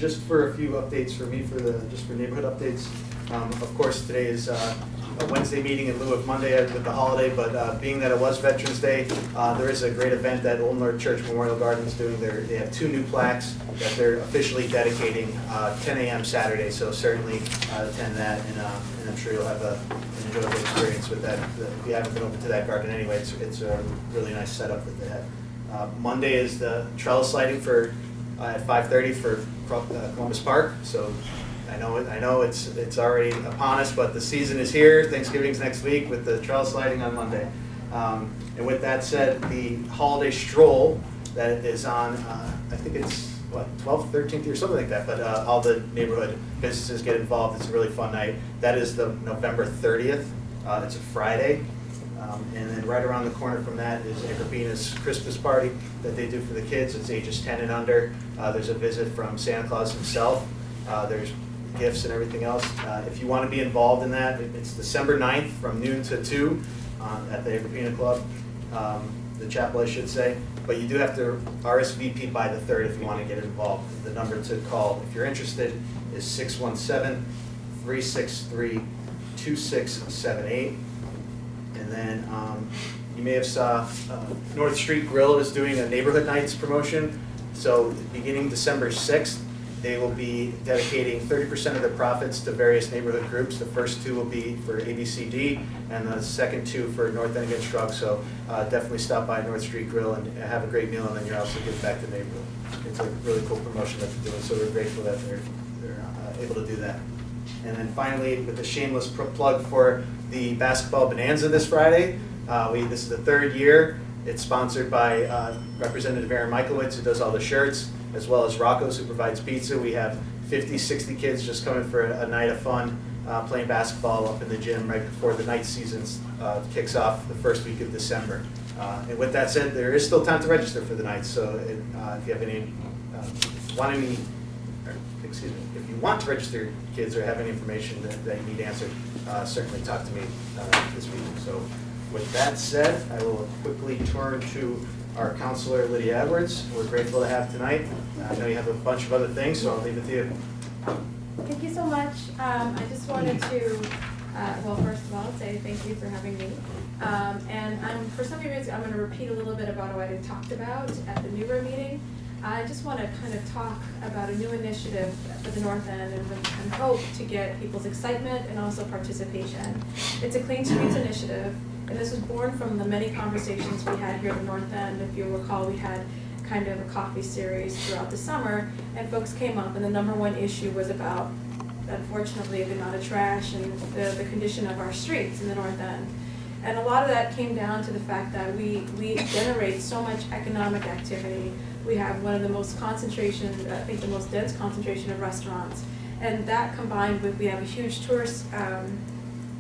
just for a few updates for me, just for neighborhood updates. Of course, today is a Wednesday meeting in lieu of Monday with the holiday, but being that it was Veterans Day, there is a great event that Old North Church Memorial Garden is doing. They have 2 new plaques that they're officially dedicating 10 a.m. Saturday, so certainly attend that, and I'm sure you'll have an enjoyable experience with that. If you haven't been over to that garden anyway, it's a really nice setup that they have. Monday is the trellis lighting at 5:30 for Columbus Park, so I know it's already upon us, but the season is here. Thanksgiving's next week with the trellis lighting on Monday. And with that said, the holiday stroll that is on, I think it's, 12th, 13th year, something like that, but all the neighborhood businesses get involved. It's a really fun night. That is the November 30th. It's a Friday. And then right around the corner from that is Agrippina's Christmas party that they do for the kids. It's ages 10 and under. There's a visit from Santa Claus himself. There's gifts and everything else. If you want to be involved in that, it's December 9th from noon to 2 at the Agrippina Club, the chapel I should say. But you do have to RSVP by the 3rd if you want to get involved. The number to call if you're interested is 617-363-2678. And then you may have saw North Street Grill is doing a Neighborhood Nights promotion. So beginning December 6th, they will be dedicating 30% of their profits to various neighborhood groups. The first 2 will be for ABCD, and the second 2 for North End Against Drugs. So definitely stop by North Street Grill and have a great meal, and then you're also giving back to the neighborhood. It's a really cool promotion that they're doing, so we're grateful that they're able to do that. And then finally, with a shameless plug for the Basketball Bonanza this Friday. This is the 3rd year. It's sponsored by Representative Aaron Michaelowitz, who does all the shirts, as well as Rocco's, who provides pizza. We have 50, 60 kids just coming for a night of fun, playing basketball up in the gym right before the night season kicks off the first week of December. And with that said, there is still time to register for the night. So if you have any, if you want to register kids or have any information that you need answered, certainly talk to me this week. So with that said, I will quickly turn to our counselor, Lydia Edwards, who we're grateful to have tonight. I know you have a bunch of other things, so I'll leave it to you. Thank you so much. I just wanted to, well, first of all, say thank you for having me. And for some reason, I'm going to repeat a little bit about what I talked about at the New Room meeting. I just want to kind of talk about a new initiative for the North End and hope to get people's excitement and also participation. It's a Clean Streets initiative, and this was born from the many conversations we had here at the North End. If you'll recall, we had kind of a coffee series throughout the summer, and folks came up, and the #1 issue was about, unfortunately, the amount of trash and the condition of our streets in the North End. And a lot of that came down to the fact that we generate so much economic activity. We have one of the most concentration, I think the most dense concentration of restaurants. And that combined with, we have a huge tourist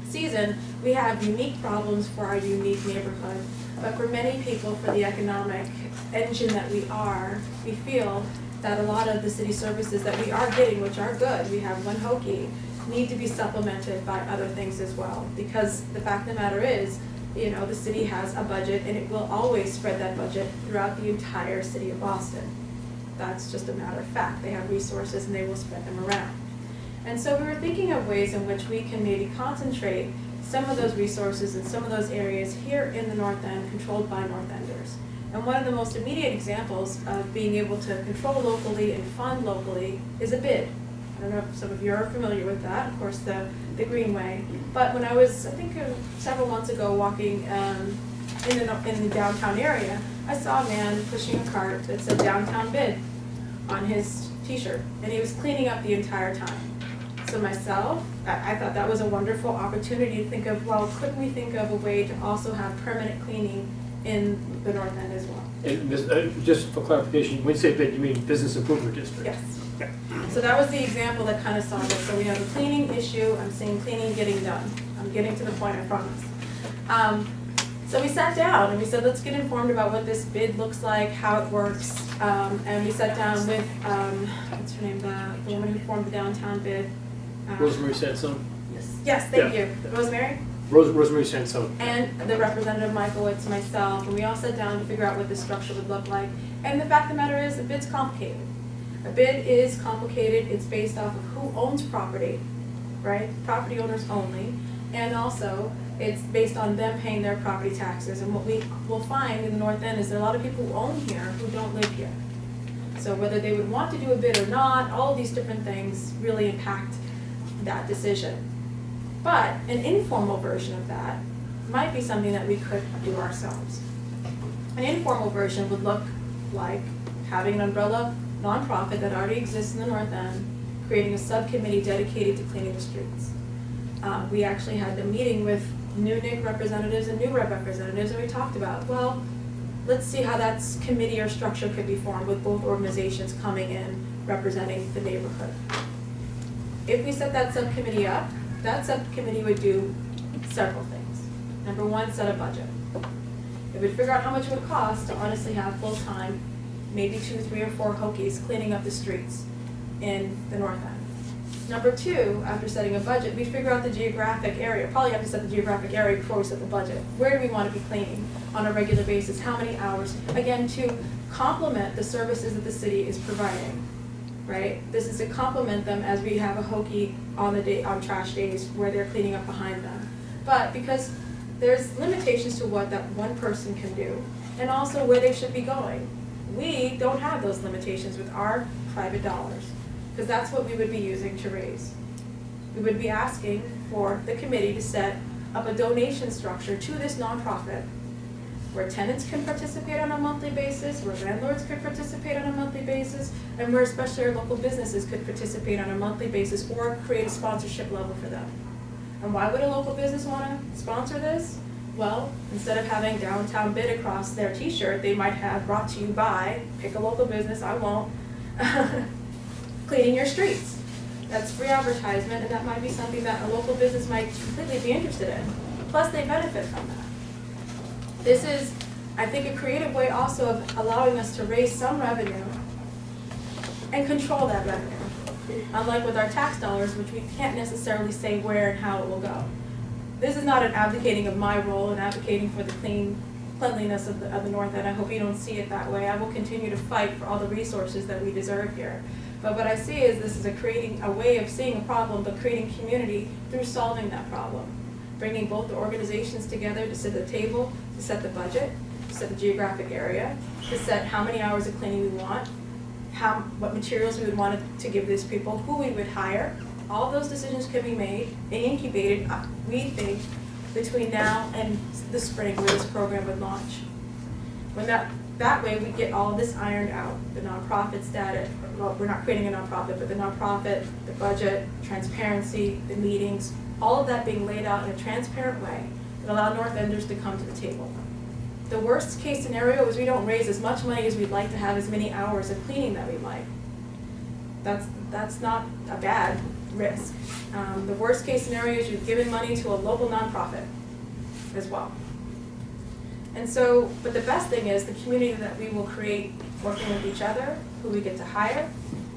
season, we have unique problems for our unique neighborhood. But for many people, for the economic engine that we are, we feel that a lot of the city services that we are getting, which are good, we have one hokey, need to be supplemented by other things as well. Because the fact of the matter is, you know, the city has a budget, and it will always spread that budget throughout the entire city of Boston. That's just a matter of fact. They have resources and they will spread them around. And so we were thinking of ways in which we can maybe concentrate some of those resources in some of those areas here in the North End, controlled by North Enders. And one of the most immediate examples of being able to control locally and fund locally is a bid. I don't know if some of you are familiar with that, of course, the Greenway. But when I was, I think several months ago, walking in the downtown area, I saw a man pushing a cart that said downtown bid on his t-shirt, and he was cleaning up the entire time. So myself, I thought that was a wonderful opportunity to think of, well, couldn't we think of a way to also have permanent cleaning in the North End as well? And just for clarification, when you say bid, you mean Business Improvement District? Yes. Okay. So that was the example that kind of solved it. So we have a cleaning issue. I'm seeing cleaning getting done. I'm getting to the point, I promise. So we sat down and we said, let's get informed about what this bid looks like, how it works. And we sat down with, what's her name, the woman who formed the downtown bid. Rosemary Sansone. Yes, thank you. Rosemary? Rosemary Sansone. And the representative Michaelowitz, myself, and we all sat down to figure out what this structure would look like. And the fact of the matter is, the bid's complicated. A bid is complicated, it's based off of who owns property, right? Property owners only, and also it's based on them paying their property taxes. And what we will find in the North End is there are a lot of people who own here who don't live here. So whether they would want to do a bid or not, all of these different things really impact that decision. But an informal version of that might be something that we could do ourselves. An informal version would look like having an umbrella nonprofit that already exists in the North End, creating a subcommittee dedicated to cleaning the streets. We actually had a meeting with NEWNC representatives and NEWREP representatives, and we talked about, well, let's see how that committee or structure could be formed with both organizations coming in representing the neighborhood. If we set that subcommittee up, that subcommittee would do several things. Number one, set a budget. It would figure out how much it would cost to honestly have full-time, maybe 2, 3, or 4 Hokies cleaning up the streets in the North End. Number two, after setting a budget, we figure out the geographic area. Probably have to set the geographic area before we set the budget. Where do we want to be cleaning on a regular basis? How many hours? Again, to complement the services that the city is providing, right? This is to complement them as we have a Hokie on trash days where they're cleaning up behind them. But because there's limitations to what that one person can do, and also where they should be going. We don't have those limitations with our private dollars, because that's what we would be using to raise. We would be asking for the committee to set up a donation structure to this nonprofit where tenants can participate on a monthly basis, where landlords could participate on a monthly basis, and where especially our local businesses could participate on a monthly basis or create a sponsorship level for them. And why would a local business want to sponsor this? Well, instead of having downtown bid across their t-shirt, they might have brought to you by, pick a local business, I won't, cleaning your streets. That's free advertisement, and that might be something that a local business might completely be interested in. Plus, they benefit from that. This is, I think, a creative way also of allowing us to raise some revenue and control that revenue. Unlike with our tax dollars, which we can't necessarily say where and how it will go. This is not an advocating of my role and advocating for the cleanliness of the North End. I hope you don't see it that way. I will continue to fight for all the resources that we deserve here. But what I see is this is creating a way of seeing a problem, but creating community through solving that problem. Bringing both the organizations together to sit at the table, to set the budget, to set the geographic area, to set how many hours of cleaning we want, what materials we would want to give these people, who we would hire. All those decisions can be made and incubated, we think, between now and the spring where this program would launch. When that way we get all of this ironed out, the nonprofit status, well, we're not creating a nonprofit, but the nonprofit, the budget, transparency, the meetings, all of that being laid out in a transparent way that allow North Enders to come to the table. The worst case scenario is we don't raise as much money as we'd like to have as many hours of cleaning that we'd like. That's not a bad risk. The worst case scenario is you've given money to a local nonprofit as well. And so, but the best thing is the community that we will create working with each other, who we get to hire,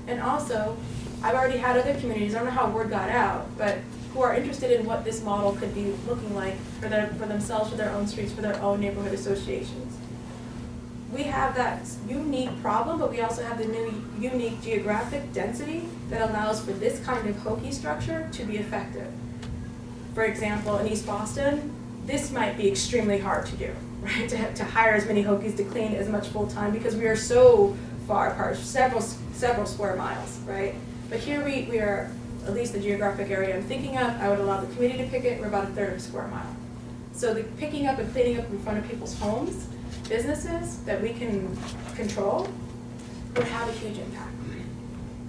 and also, I've already had other communities, I don't know how word got out, but who are interested in what this model could be looking like for themselves, for their own streets, for their own neighborhood associations. We have that unique problem, but we also have the new unique geographic density that allows for this kind of Hokie structure to be effective. For example, in East Boston, this might be extremely hard to do, right? To hire as many Hokies to clean as much full-time because we are so far apart, several square miles, right? But here we are, at least the geographic area I'm thinking of, I would allow the committee to pick it, we're about a third of a square mile. So the picking up and cleaning up in front of people's homes, businesses that we can control, would have a huge impact.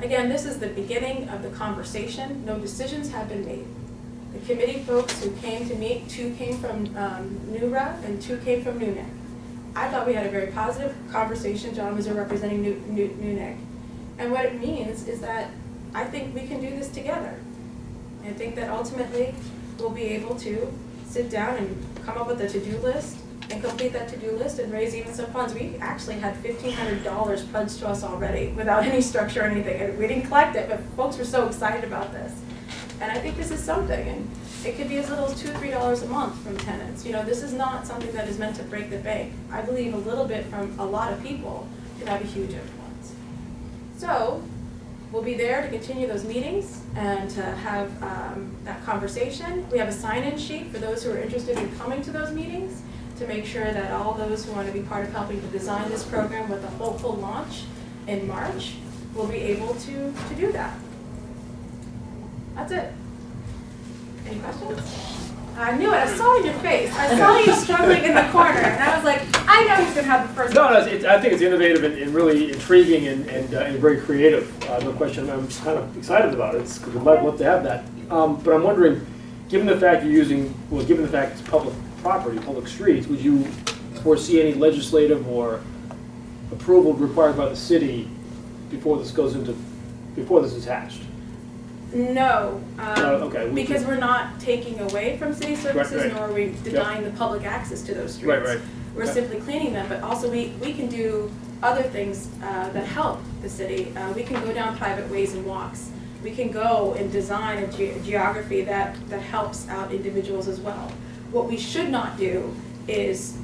Again, this is the beginning of the conversation. No decisions have been made. The committee folks who came to meet, 2 came from NEWREP and 2 came from NEWNC. I thought we had a very positive conversation. John was representing NEWNC. And what it means is that I think we can do this together. I think that ultimately we'll be able to sit down and come up with a to-do list and complete that to-do list and raise even some funds. We actually had $1,500 pledged to us already without any structure or anything. And we didn't collect it, but folks were so excited about this. And I think this is something, and it could be as little as $2 or $3 a month from tenants. You know, this is not something that is meant to break the bank. I believe a little bit from a lot of people can have a huge influence. So we'll be there to continue those meetings and to have that conversation. We have a sign-in sheet for those who are interested in coming to those meetings to make sure that all those who want to be part of helping to design this program with a hopeful launch in March will be able to do that. That's it. Any questions? I knew it. I saw it in your face. I saw you struggling in the corner, and I was like, I know he's gonna have the first. No, I think it's innovative and really intriguing and very creative. No question. I'm kind of excited about it. It's, we'd love to have that. But I'm wondering, given the fact given the fact it's public property, public streets, would you foresee any legislative or approval required by the city before this is hatched? No, okay. because we're not taking away from city services, Right. nor are we denying the public access to those streets. Right. We're Okay. simply cleaning them, but also we can do other things that help the city. We can go down private ways and walks. We can go and design a geography that helps out individuals as well. What we should not do is,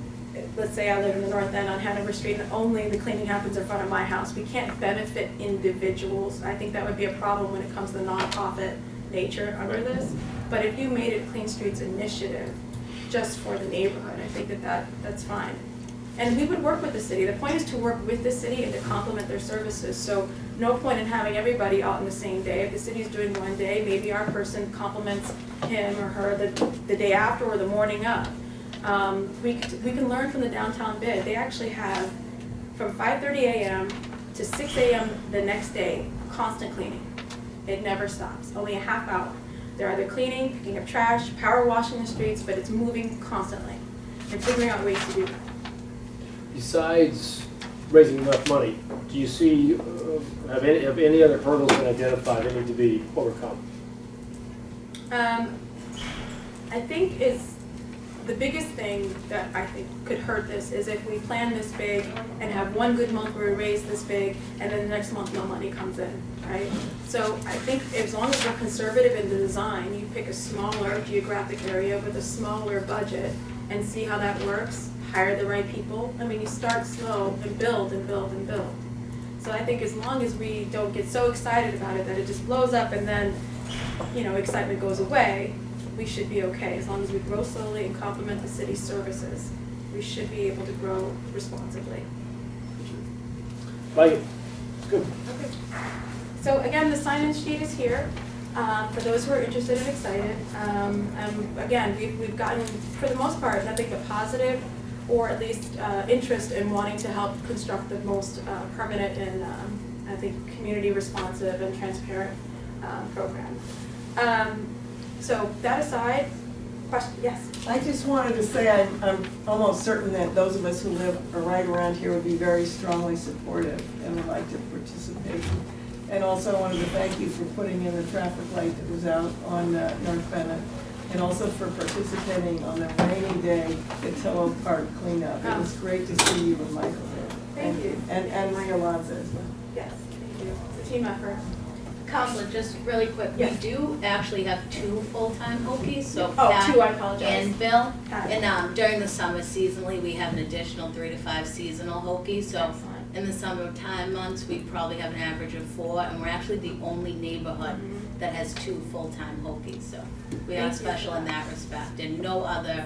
let's say I live in the North End on Hanover Street and only the cleaning happens in front of my house. We can't benefit individuals. I think that would be a problem when it comes to the nonprofit nature under this. But if you made it a Clean Streets initiative just for the neighborhood, I think that's fine. And we would work with the city. The point is to work with the city and to complement their services. So no point in having everybody out on the same day. If the city's doing one day, maybe our person complements him or her the day after or the morning of. We can learn from the downtown bid. They actually have from 5:30 a.m. to 6 a.m. the next day, constant cleaning. It never stops, only a half hour. They're either cleaning, picking up trash, power washing the streets, but it's moving constantly and figuring out ways to do that. Besides raising enough money, do you see, have any other hurdles been identified that need to be overcome? I think the biggest thing that I think could hurt this is if we plan this big and have one good month where we raise this big and then the next month no money comes in, right? So I think as long as we're conservative in the design, you pick a smaller geographic area with a smaller budget and see how that works, hire the right people. I mean, you start slow and build and build and build. So I think as long as we don't get so excited about it that it just blows up and then, excitement goes away, we should be okay. As long as we grow slowly and complement the city's services, we should be able to grow responsibly. Like it. Good. Okay. So again, the sign-in sheet is here for those who are interested and excited. Again, we've gotten, for the most part, nothing but positive or at least interest in wanting to help construct the most permanent and I think community responsive and transparent program. So that aside, question, yes? I just wanted to say I'm almost certain that those of us who live right around here would be very strongly supportive and would like to participate. And also I wanted to thank you for putting in the traffic light that was out on North Bennett, and also for participating on the rainy day Cotillo Park cleanup. It was great to see you and Michael there. Thank you. And Maria Lanza as well. Yes, thank you. It's a team effort. Counselor, just really quick, we Yes. do actually have 2 full-time hokies, so Oh, Pat 2, I apologize. and Bill. Got it. And during the summer seasonally, we have an additional 3 to 5 seasonal hokies, so Excellent. in the summertime months, we probably have an average of 4, and we're actually the only neighborhood Mhm. that has 2 full-time hokies, so we Thank are you. special in that respect, and no other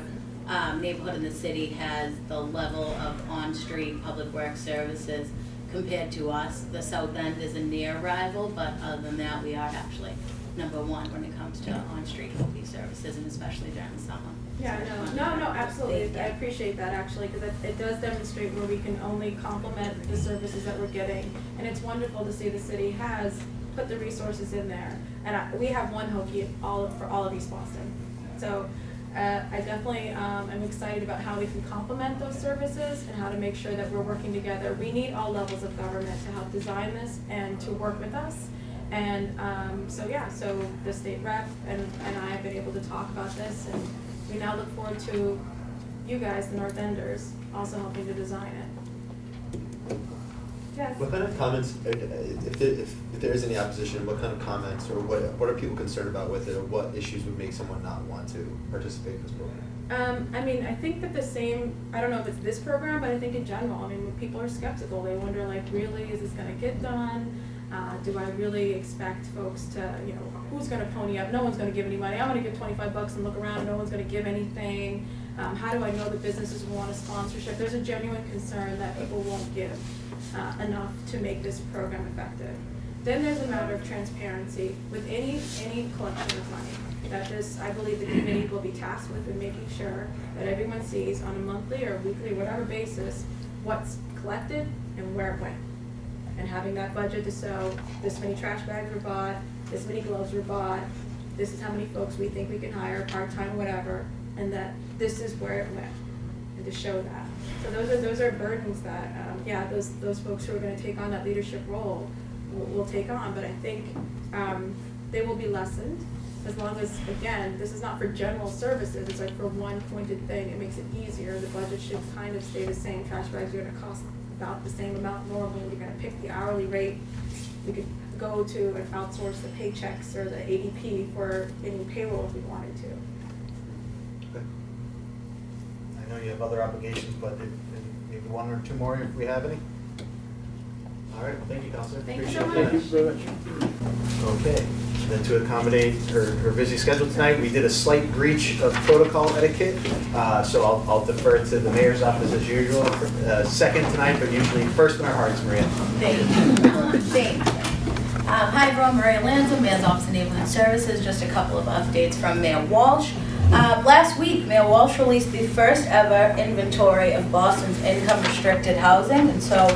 neighborhood in the city has the level of on-street public works services compared to us. The South End is a near rival, but other than that, we are actually number 1 when it comes to on-street hokey services, and especially during the summer. Yeah, So no, absolutely. Thank you. I appreciate that actually, because it does demonstrate where we can only complement the services that we're getting. And it's wonderful to see the city has put the resources in there. And we have one hokey for all of East Boston. So I definitely am excited about how we can complement those services and how to make sure that we're working together. We need all levels of government to help design this and to work with us. And so the state rep and I have been able to talk about this, and we now look forward to you guys, the North Enders, also helping to design it. Yes? What kind of comments, if there is any opposition, what kind of comments or what are people concerned about with it, or what issues would make someone not want to participate in this program? I think that I don't know if it's this program, but I think in general, when people are skeptical, they wonder really, is this gonna get done? Do I really expect folks to, you know, who's gonna pony up? No one's gonna give any money. I'm gonna give $25 and look around, no one's gonna give anything. How do I know that businesses will want a sponsorship? There's a genuine concern that people won't give enough to make this program effective. Then there's a matter of transparency with any collection of money. That this, I believe the committee will be tasked with in making sure that everyone sees on a monthly or weekly, whatever basis, what's collected and where it went. And having that budget to show this many trash bags were bought, this many gloves were bought, this is how many folks we think we can hire, part-time, whatever, and that this is where it went, and to show that. So those are burdens that, those folks who are gonna take on that leadership role will take on, but I think they will be lessened as long as, again, this is not for general services, it's like for one pointed thing, it makes it easier, the budget should kind of stay the same, trash bags are gonna cost about the same amount normally, we're gonna pick the hourly rate, we could go to and outsource the paychecks or the ADP for any payroll if we wanted to. Okay. I know you have other obligations, but maybe one or two more if we have any? All right, well, thank you, Counselor. Thank you so Appreciate much. Thank you very much. Okay, then to accommodate her busy schedule tonight, we did a slight breach of protocol etiquette, so I'll defer to the mayor's office as usual, second tonight, but usually first in our hearts, Maria. Thank you. Thank you. Hi, everyone. Maria Lanza, Mayor's Office of Neighborhood Services. Just a couple of updates from Mayor Walsh. Last week, Mayor Walsh released the first ever inventory of Boston's income-restricted housing, and so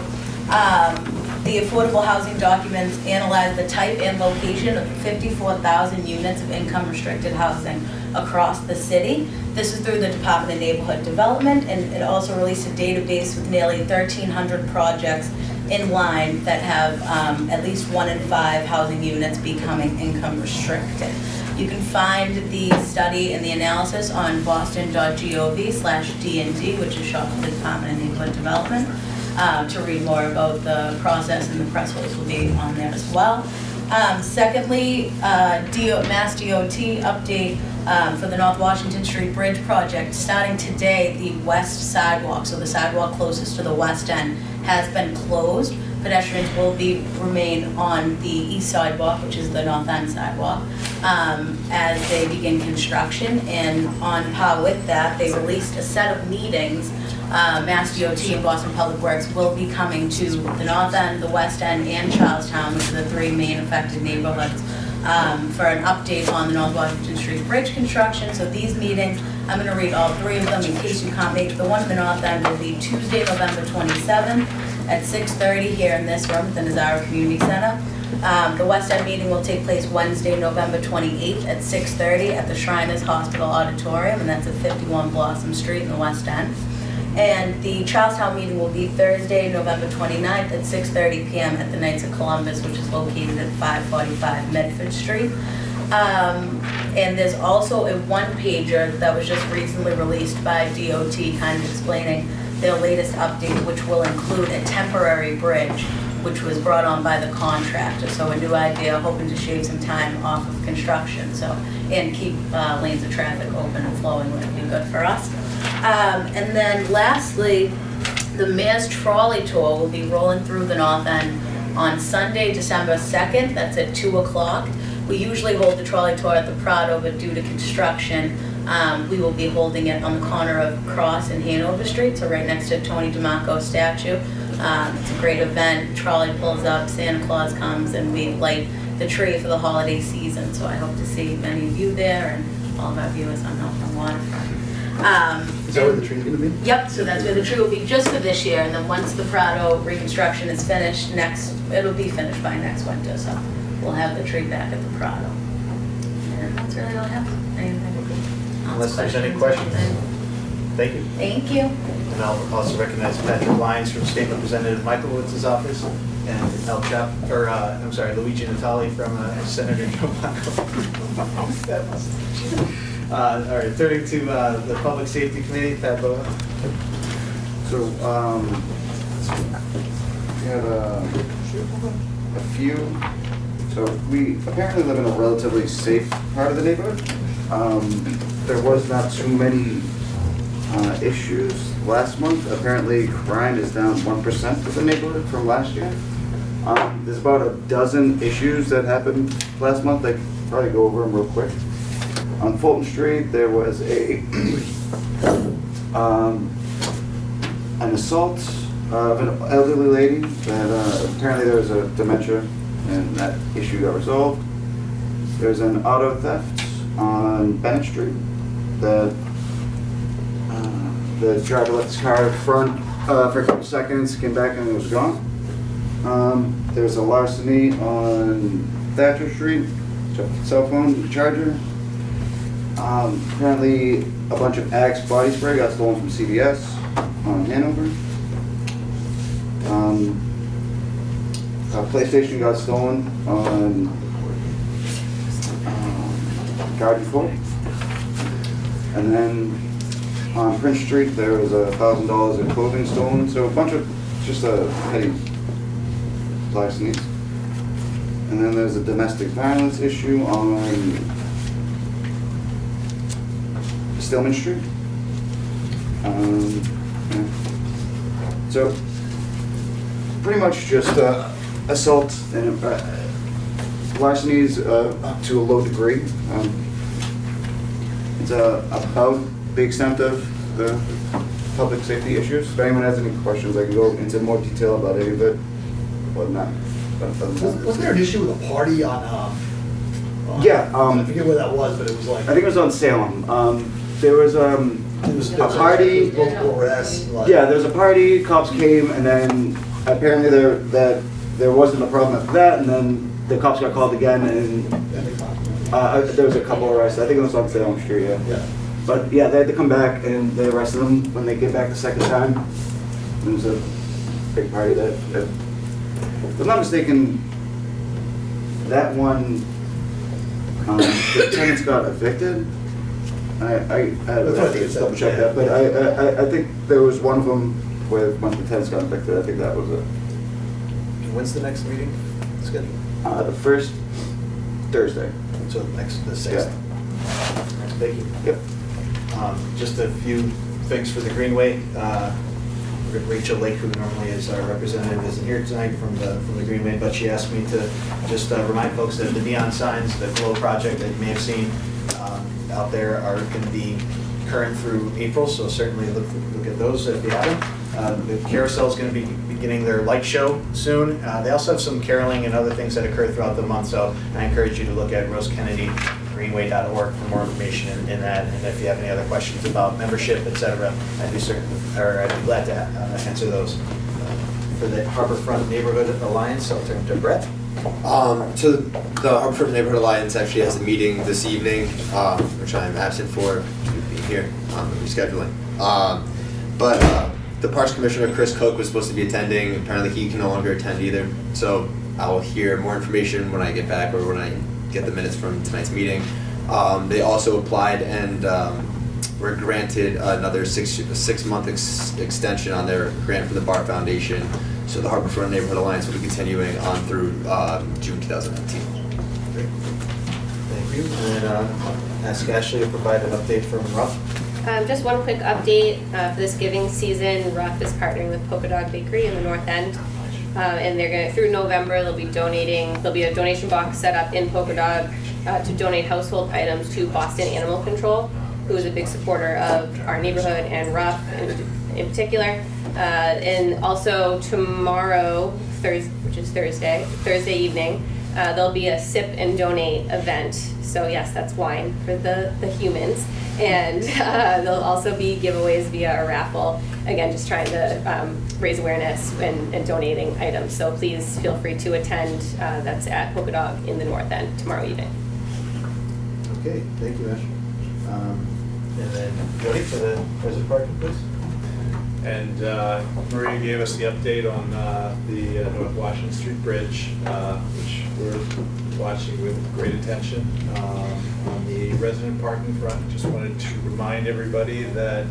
the affordable housing documents analyze the type and location of 54,000 units of income-restricted housing across the city. This is through the Department of Neighborhood Development, and it also released a database with nearly 1,300 projects in line that have at least 1 in 5 housing units becoming income-restricted. You can find the study and the analysis on boston.gov/DND, which is short for the Department of Neighborhood Development. To read more about the process, and the press release will be on there as well. Secondly, Mass DOT update for the North Washington Street Bridge project. Starting today, the west sidewalk, so the sidewalk closest to the west end, has been closed. Pedestrians will remain on the east sidewalk, which is the north end sidewalk, as they begin construction. And on par with that, they released a set of meetings. Mass DOT and Boston Public Works will be coming to the north end, the west end, and Charlestown, which are the 3 main affected neighborhoods, for an update on the North Washington Street Bridge construction. So these meetings, I'm going to read all 3 of them in case you can't make the one in the north end. Will be Tuesday, November 27th at 6:30 here in this room at the Nazaro Community Center. The West End meeting will take place Wednesday, November 28th at 6:30 at the Shriners Hospital Auditorium, and that's at 51 Blossom Street in the West End. And the Charlestown meeting will be Thursday, November 29th at 6:30 p.m. at the Knights of Columbus, which is located at 545 Medford Street. And there's also a one-pager that was just recently released by DOT, kind of explaining their latest update, which will include a temporary bridge, which was brought on by the contractor. So a new idea, hoping to shave some time off of construction, and keep lanes of traffic open and flowing, which would be good for us. And then lastly, the Mayor's Trolley Tour will be rolling through the North End on Sunday, December 2nd. That's at 2 o'clock. We usually hold the trolley tour at the Prado, but due to construction, we will be holding it on the corner of Cross and Hanover Street, so right next to Tony DeMarco's statue. It's a great event. Trolley pulls up, Santa Claus comes, and we light the tree for the holiday season. So I hope to see many of you there and all of our viewers on Northland Waterfront. Is that where the tree's gonna be? Yep, so that's where the tree will be just for this year, and then once the Prado reconstruction is finished, it'll be finished by next winter, so we'll have the tree back at the Prado. And that's really all I have. Unless there's any questions. Thank you. Thank you. And I'll also recognize Patrick Lyons from State Representative Michaelowicz's office, and Luigi Natali from Senator Joe Blanco. All right, turning to the Public Safety Committee, Pat Bowen. So, we have a few, so we apparently live in a relatively safe part of the neighborhood. There was not too many issues last month. Apparently crime is down 1% for the neighborhood from last year. There's about a dozen issues that happened last month. I can probably go over them real quick. On Fulton Street, there was an assault of an elderly lady that apparently there was a dementia, and that issue got resolved. There's an auto theft on Bennett Street that the driver left his car in front for a couple seconds, came back and it was gone. There's a larceny on Thatcher Street, cell phone charger. Apparently a bunch of Axe body spray got stolen from CVS on Hanover. A PlayStation got stolen on Garden Court. And then on Prince Street, there was $1,000 in clothing stolen. So a bunch of just petty larcenies. And then there's a domestic violence issue on Stillman Street. Yeah. So pretty much just assault and larcenies up to a low degree. It's about the extent of the public safety issues. If anyone has any questions, I can go into more detail about any of it, but not. Wasn't there an issue with a party on, Yeah. I forget where that was, but it was like. I think it was on Salem. There was a party. Multiple arrests. Like, Yeah, there was a party. Cops came, and then apparently there wasn't a problem after that, and then the cops got called again, and there was a couple arrests. I think it was on Salem Street. Yeah. Yeah. But yeah, they had to come back, and they arrested them when they came back the second time. It was a big party that, if I'm not mistaken, that one, the tenants got evicted. I double check that, but I think there was one of them where when the tenants got evicted. I think that was it. When's the next meeting scheduled? The first Thursday. So the 6th? Thank you. Yep. Just a few things for the Greenway. Rachel Lake, who normally is our representative, isn't here tonight from the Greenway, but she asked me to just remind folks that the neon signs, the Glow project that you may have seen out there are going to be current through April, so certainly look at those if you haven't. The carousel is going to be beginning their light show soon. They also have some caroling and other things that occur throughout the month, so I encourage you to look at rosekennedygreenway.org for more information in that. And if you have any other questions about membership, etc., I'd be glad to answer those. For the Harborfront Neighborhood Alliance, I'll turn to Brett. So the Harborfront Neighborhood Alliance actually has a meeting this evening, which I'm absent for due to being here, rescheduling. But the Parks Commissioner, Chris Cook, was supposed to be attending. Apparently he can no longer attend either. So I'll hear more information when I get back or when I get the minutes from tonight's meeting. They also applied and were granted another six-month extension on their grant from the Bar Foundation. So the Harborfront Neighborhood Alliance will be continuing on through June 2019. Great. Thank you. And I'll ask Ashley to provide an update from Ruff. Just one quick update for this giving season. Ruff is partnering with Polka Dog Bakery in the North End, and they're going to, through November, they'll be donating. There'll be a donation box set up in Polka Dog to donate household items to Boston Animal Control, who is a big supporter of our neighborhood and Ruff in particular. And also tomorrow, which is Thursday evening, there'll be a sip and donate event. So yes, that's wine for the humans. And there'll also be giveaways via a raffle. Again, just trying to raise awareness and donating items. So please feel free to attend. That's at Polka Dog in the North End tomorrow evening. Okay, thank you, Ash. And then Jody for the President Parking, please. And Maria gave us the update on the North Washington Street Bridge, which we're watching with great attention. On the resident parking front, just wanted to remind everybody that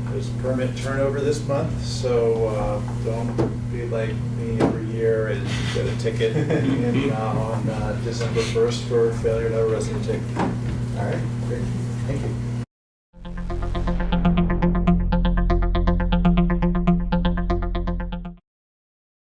there's permit turnover this month, so don't be like me every year and get a ticket on December 1st for failure to have a resident ticket. All right, great, thank you.